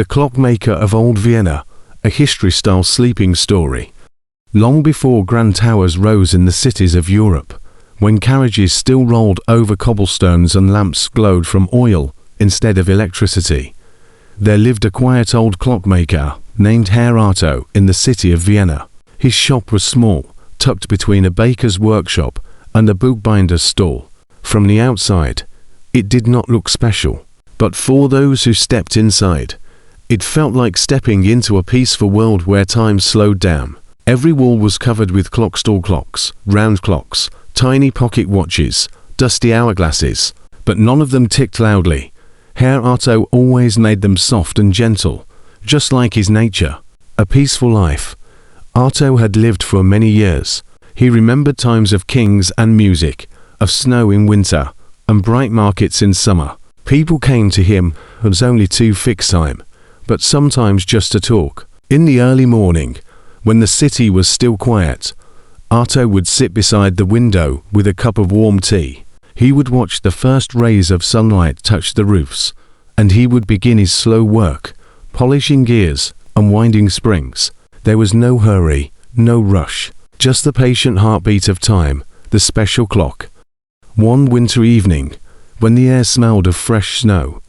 The Clockmaker of Old Vienna, a history-style sleeping story. Long before grand towers rose in the cities of Europe, when carriages still rolled over cobblestones and lamps glowed from oil instead of electricity, there lived a quiet old clockmaker named Herr Otto in the city of Vienna. His shop was small, tucked between a baker's workshop and a bookbinder's stall. From the outside, it did not look special, but for those who stepped inside, it felt like stepping into a peaceful world where time slowed down. Every wall was covered with clockstall clocks, round clocks, tiny pocket watches, dusty hourglasses, but none of them ticked loudly. Herr Otto always made them soft and gentle, just like his nature. A peaceful life. Otto had lived for many years. He remembered times of kings and music, of snow in winter, and bright markets in summer. People came to him, it was only to fix time, but sometimes just to talk. In the early morning, when the city was still quiet, Otto would sit beside the window with a cup of warm tea. He would watch the first rays of sunlight touch the roofs, and he would begin his slow work, polishing gears, unwinding springs. There was no hurry, no rush, just the patient heartbeat of time, the special clock. One winter evening, when the air smelled of fresh snow,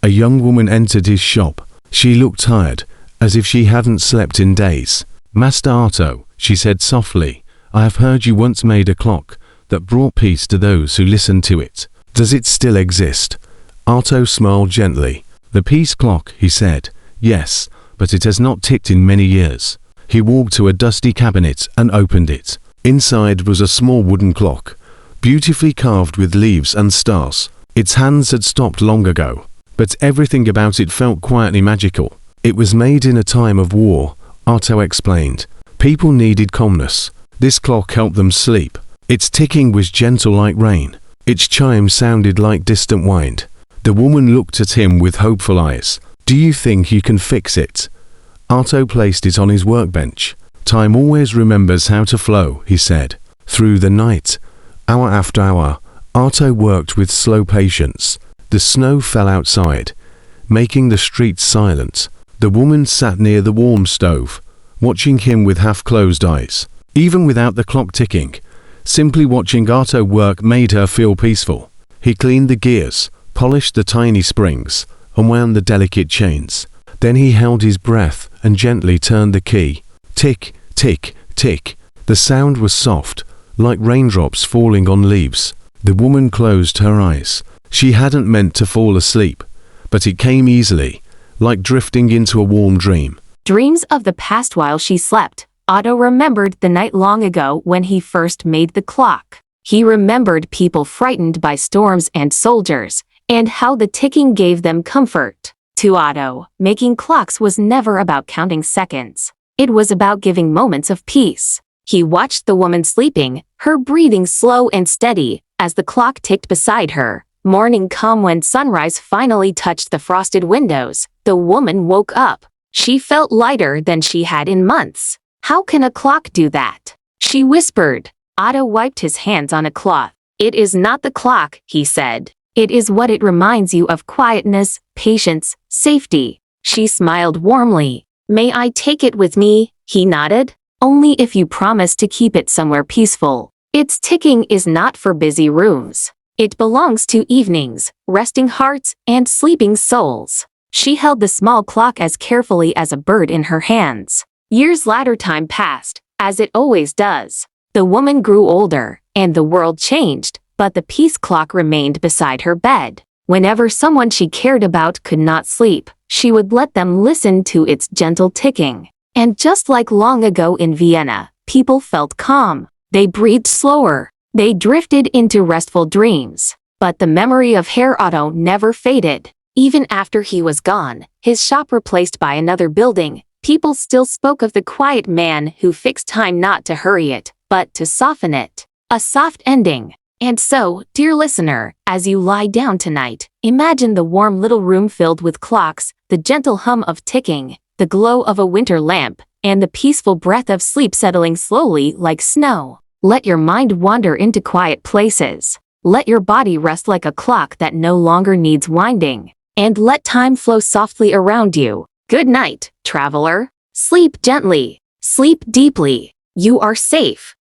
a young woman entered his shop. She looked tired, as if she hadn't slept in days. "Master Otto," she said softly, "I have heard you once made a clock that brought peace to those who listened to it. Does it still exist?" Otto smiled gently. "The peace clock," he said. "Yes, but it has not ticked in many years." He walked to a dusty cabinet and opened it. Inside was a small wooden clock, beautifully carved with leaves and stars. Its hands had stopped long ago, but everything about it felt quietly magical. It was made in a time of war, Otto explained. People needed calmness. This clock helped them sleep. Its ticking was gentle like rain. Its chime sounded like distant wind. The woman looked at him with hopeful eyes. "Do you think you can fix it?" Otto placed it on his workbench. "Time always remembers how to flow," he said. Through the night, hour after hour, Otto worked with slow patience. The snow fell outside, making the streets silent. The woman sat near the warm stove, watching him with half-closed eyes. Even without the clock ticking, simply watching Otto work made her feel peaceful. He cleaned the gears, polished the tiny springs, and wound the delicate chains. Then he held his breath and gently turned the key. Tick, tick, tick. The sound was soft, like raindrops falling on leaves. The woman closed her eyes. She hadn't meant to fall asleep, but it came easily, like drifting into a warm dream. Dreams of the past while she slept. Otto remembered the night long ago when he first made the clock. He remembered people frightened by storms and soldiers, and how the ticking gave them comfort. To Otto, making clocks was never about counting seconds. It was about giving moments of peace. He watched the woman sleeping, her breathing slow and steady, as the clock ticked beside her. Morning come when sunrise finally touched the frosted windows. The woman woke up. She felt lighter than she had in months. "How can a clock do that?" she whispered. Otto wiped his hands on a cloth. "It is not the clock," he said. "It is what it reminds you of: quietness, patience, safety." She smiled warmly. "May I take it with me?" he nodded. "Only if you promise to keep it somewhere peaceful. Its ticking is not for busy rooms. It belongs to evenings, resting hearts, and sleeping souls." She held the small clock as carefully as a bird in her hands. Years later, time passed, as it always does. The woman grew older, and the world changed, but the peace clock remained beside her bed. Whenever someone she cared about could not sleep, she would let them listen to its gentle ticking. And just like long ago in Vienna, people felt calm. They breathed slower. They drifted into restful dreams. But the memory of Herr Otto never faded. Even after he was gone, his shop replaced by another building, people still spoke of the quiet man who fixed time, not to hurry it, but to soften it. A soft ending. And so, dear listener, as you lie down tonight, imagine the warm little room filled with clocks, the gentle hum of ticking, the glow of a winter lamp, and the peaceful breath of sleep settling slowly like snow. Let your mind wander into quiet places. Let your body rest like a clock that no longer needs winding. And let time flow softly around you. Good night, traveler. Sleep gently. Sleep deeply. You are safe.